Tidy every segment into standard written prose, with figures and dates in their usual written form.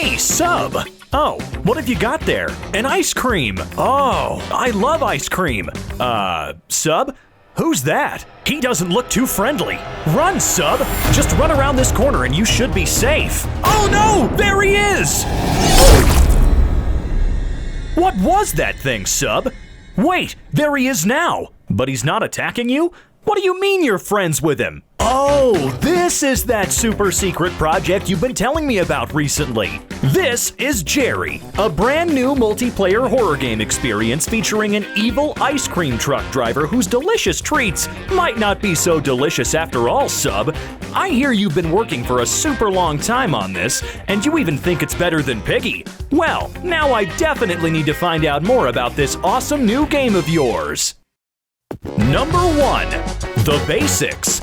Hey, sub! Oh, what have you got there? An ice cream! Oh, I love ice cream! Sub? Who's that? He doesn't look too friendly. Run, sub! Just run around this corner and you should be safe. Oh no! There he is! What was that thing, sub? Wait, there he is now! But he's not attacking you? What do you mean you're friends with him? Oh, this is that super secret project you've been telling me about recently. This is Jerry, a brand new multiplayer horror game experience featuring an evil ice cream truck driver whose delicious treats might not be so delicious after all, sub. I hear you've been working for a super long time on this, and you even think it's better than Piggy. Well, now I definitely need to find out more about this awesome new game of yours. Number 1. The Basics.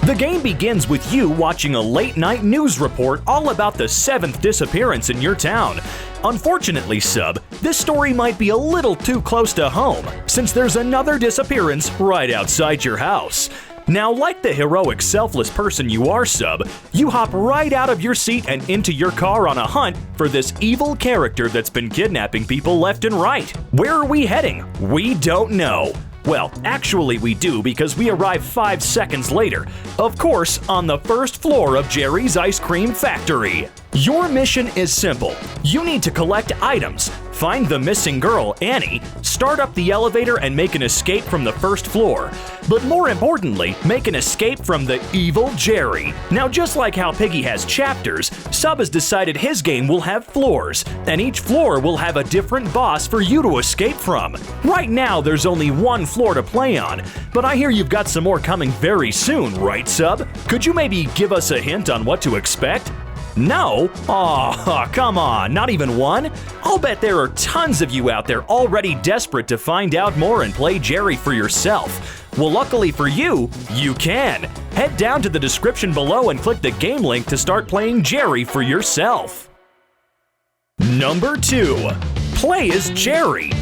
The game begins with you watching a late-night news report all about the 7th disappearance in your town. Unfortunately, sub, this story might be a little too close to home, since there's another disappearance right outside your house. Now, like the heroic, selfless person you are, sub, you hop right out of your seat and into your car on a hunt for this evil character that's been kidnapping people left and right. Where are we heading? We don't know. Well, actually we do, because we arrive 5 seconds later. Of course, on the first floor of Jerry's ice cream factory. Your mission is simple. You need to collect items, find the missing girl, Annie, start up the elevator and make an escape from the first floor. But more importantly, make an escape from the evil Jerry. Now, just like how Piggy has chapters, Sub has decided his game will have floors, and each floor will have a different boss for you to escape from. Right now, there's only one floor to play on, but I hear you've got some more coming very soon, right, Sub? Could you maybe give us a hint on what to expect? No? Aw, come on, not even one? I'll bet there are tons of you out there already desperate to find out more and play Jerry for yourself. Well, luckily for you, you can. Head down to the description below and click the game link to start playing Jerry for yourself. Number 2. Play as Jerry.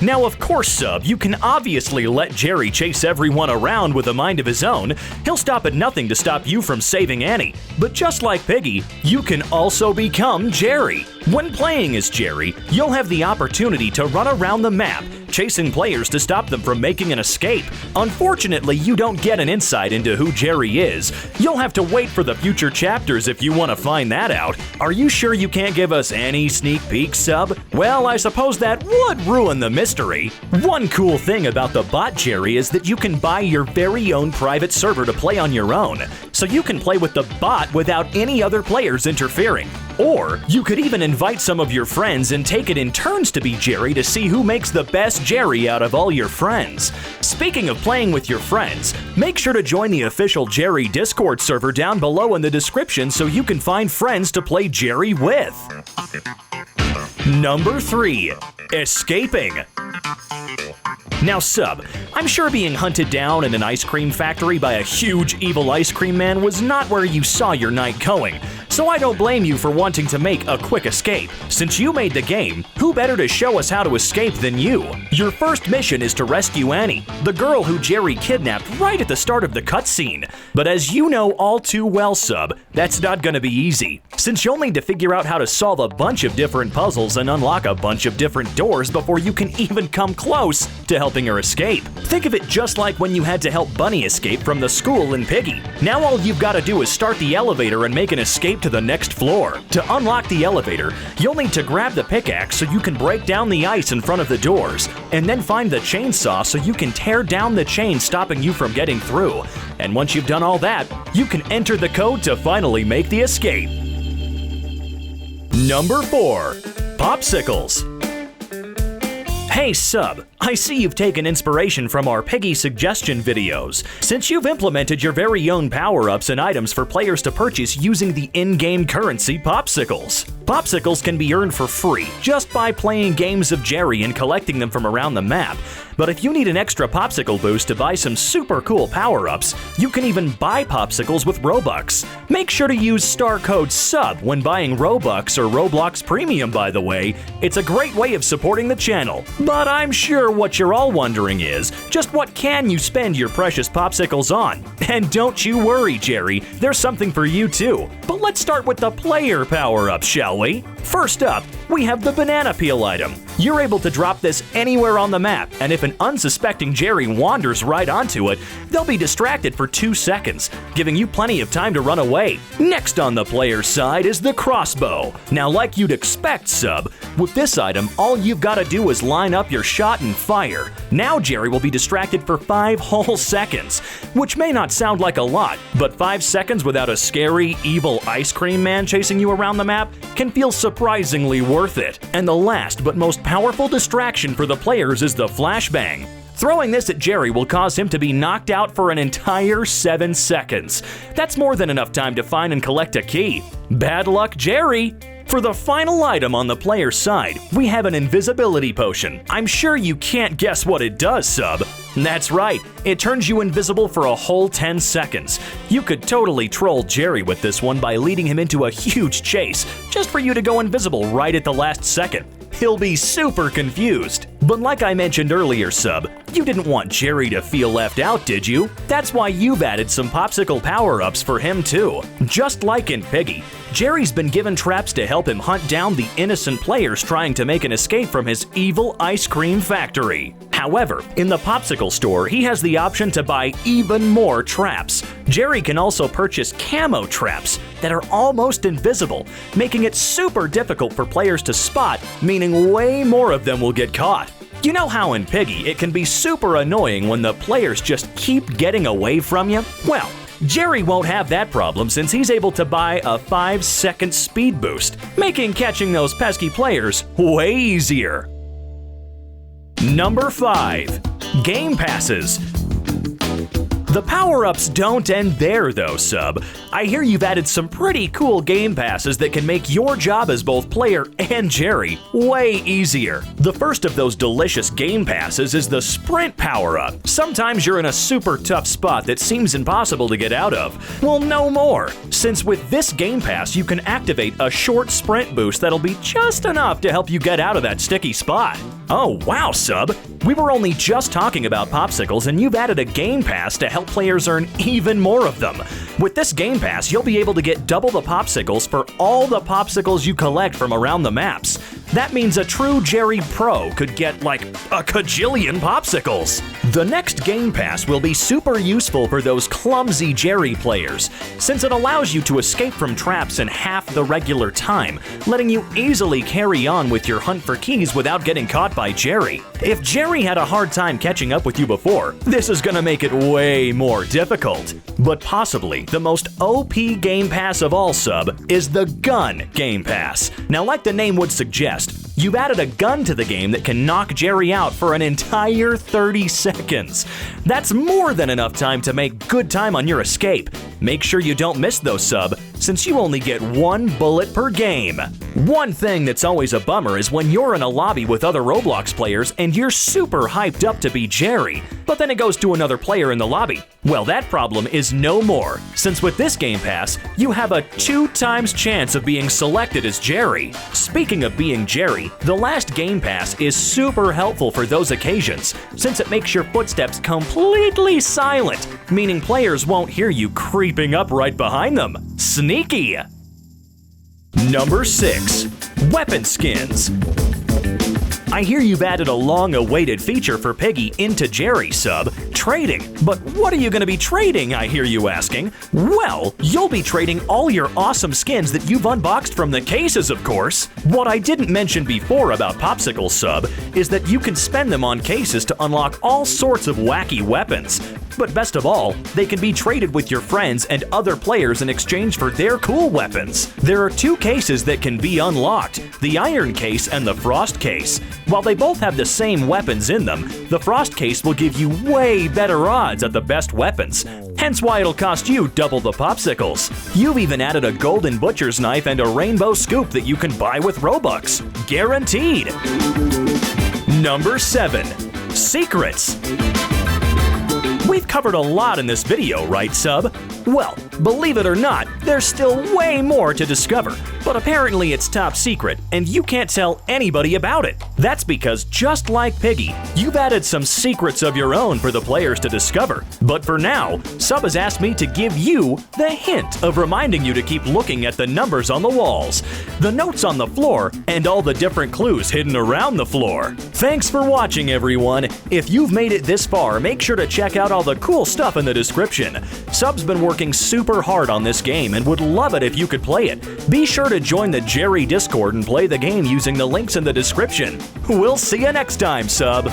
Now, of course, sub, you can obviously let Jerry chase everyone around with a mind of his own. He'll stop at nothing to stop you from saving Annie. But just like Piggy, you can also become Jerry. When playing as Jerry, you'll have the opportunity to run around the map, chasing players to stop them from making an escape. Unfortunately, you don't get an insight into who Jerry is. You'll have to wait for the future chapters if you want to find that out. Are you sure you can't give us any sneak peek, sub? Well, I suppose that would ruin the mystery. One cool thing about the bot Jerry is that you can buy your very own private server to play on your own, so you can play with the bot without any other players interfering. Or you could even invite some of your friends and take it in turns to be Jerry to see who makes the best Jerry out of all your friends. Speaking of playing with your friends, make sure to join the official Jerry Discord server down below in the description so you can find friends to play Jerry with. Number 3. Escaping. Now, sub, I'm sure being hunted down in an ice cream factory by a huge evil ice cream man was not where you saw your night going, so I don't blame you for wanting to make a quick escape. Since you made the game, who better to show us how to escape than you? Your first mission is to rescue Annie, the girl who Jerry kidnapped right at the start of the cutscene. But as you know all too well, sub, that's not gonna be easy, since you'll need to figure out how to solve a bunch of different puzzles and unlock a bunch of different doors before you can even come close to helping her escape. Think of it just like when you had to help Bunny escape from the school in Piggy. Now all you've got to do is start the elevator and make an escape to the next floor. To unlock the elevator, you'll need to grab the pickaxe so you can break down the ice in front of the doors, and then find the chainsaw so you can tear down the chain stopping you from getting through. And once you've done all that, you can enter the code to finally make the escape. Number 4. Popsicles. Hey sub, I see you've taken inspiration from our Piggy suggestion videos, since you've implemented your very own power-ups and items for players to purchase using the in-game currency Popsicles. Popsicles can be earned for free just by playing games of Jerry and collecting them from around the map. But if you need an extra Popsicle boost to buy some super cool power-ups, you can even buy Popsicles with Robux. Make sure to use star code SUB when buying Robux or Roblox Premium, by the way. It's a great way of supporting the channel. But I'm sure what you're all wondering is, just what can you spend your precious Popsicles on? And don't you worry, Jerry, there's something for you too. But let's start with the player power-ups, shall we? First up, we have the banana peel item. You're able to drop this anywhere on the map, and if an unsuspecting Jerry wanders right onto it, they'll be distracted for 2 seconds, giving you plenty of time to run away. Next on the player's side is the crossbow. Now, like you'd expect, Sub, with this item, all you've got to do is line up your shot and fire. Now Jerry will be distracted for 5 whole seconds, which may not sound like a lot, but 5 seconds without a scary, evil ice cream man chasing you around the map can feel surprisingly worth it. And the last but most powerful distraction for the players is the flashbang. Throwing this at Jerry will cause him to be knocked out for an entire 7 seconds. That's more than enough time to find and collect a key. Bad luck, Jerry! For the final item on the player's side, we have an invisibility potion. I'm sure you can't guess what it does, Sub. That's right, it turns you invisible for a whole 10 seconds. You could totally troll Jerry with this one by leading him into a huge chase, just for you to go invisible right at the last second. He'll be super confused. But like I mentioned earlier, Sub, you didn't want Jerry to feel left out, did you? That's why you've added some Popsicle power-ups for him too. Just like in Piggy, Jerry's been given traps to help him hunt down the innocent players trying to make an escape from his evil ice cream factory. However, in the Popsicle store, he has the option to buy even more traps. Jerry can also purchase camo traps that are almost invisible, making it super difficult for players to spot, meaning way more of them will get caught. You know how in Piggy it can be super annoying when the players just keep getting away from you? Well, Jerry won't have that problem since he's able to buy a 5-second speed boost, making catching those pesky players way easier. Number 5. Game Passes. The power-ups don't end there though, Sub. I hear you've added some pretty cool game passes that can make your job as both player and Jerry way easier. The first of those delicious game passes is the sprint power-up. Sometimes you're in a super tough spot that seems impossible to get out of. Well, no more, since with this game pass you can activate a short sprint boost that'll be just enough to help you get out of that sticky spot. Oh wow, Sub! We were only just talking about Popsicles and you've added a game pass to help players earn even more of them. With this game pass, you'll be able to get double the Popsicles for all the Popsicles you collect from around the maps. That means a true Jerry Pro could get like a kajillion Popsicles. The next game pass will be super useful for those clumsy Jerry players, since it allows you to escape from traps in half the regular time, letting you easily carry on with your hunt for keys without getting caught by Jerry. If Jerry had a hard time catching up with you before, this is gonna make it way more difficult. But possibly the most OP game pass of all, Sub, is the Gun Game Pass. Now, like the name would suggest, you've added a gun to the game that can knock Jerry out for an entire 30 seconds. That's more than enough time to make good time on your escape. Make sure you don't miss those, Sub, since you only get 1 bullet per game. One thing that's always a bummer is when you're in a lobby with other Roblox players and you're super hyped up to be Jerry, but then it goes to another player in the lobby. Well, that problem is no more, since with this game pass, you have a 2 times chance of being selected as Jerry. Speaking of being Jerry, the last game pass is super helpful for those occasions, since it makes your footsteps completely silent, meaning players won't hear you creeping up right behind them. Sneaky! Number 6. Weapon Skins. I hear you've added a long-awaited feature for Piggy into Jerry, Sub, trading. But what are you going to be trading, I hear you asking? Well, you'll be trading all your awesome skins that you've unboxed from the cases, of course. What I didn't mention before about Popsicles, Sub, is that you can spend them on cases to unlock all sorts of wacky weapons. But best of all, they can be traded with your friends and other players in exchange for their cool weapons. There are 2 cases that can be unlocked, the Iron Case and the Frost Case. While they both have the same weapons in them, the Frost Case will give you way better odds at the best weapons. hence why it'll cost you double the Popsicles. You've even added a golden butcher's knife and a rainbow scoop that you can buy with Robux. Guaranteed! Number 7. Secrets. We've covered a lot in this video, right, sub? Well, believe it or not, there's still way more to discover, but apparently it's top secret and you can't tell anybody about it. That's because just like Piggy, you've added some secrets of your own for the players to discover. But for now, Sub has asked me to give you the hint of reminding you to keep looking at the numbers on the walls, the notes on the floor, and all the different clues hidden around the floor. Thanks for watching, everyone. If you've made it this far, make sure to check out all the cool stuff in the description. Sub's been working super hard on this game and would love it if you could play it. Be sure to join the Jerry Discord and play the game using the links in the description. We'll see you next time, sub.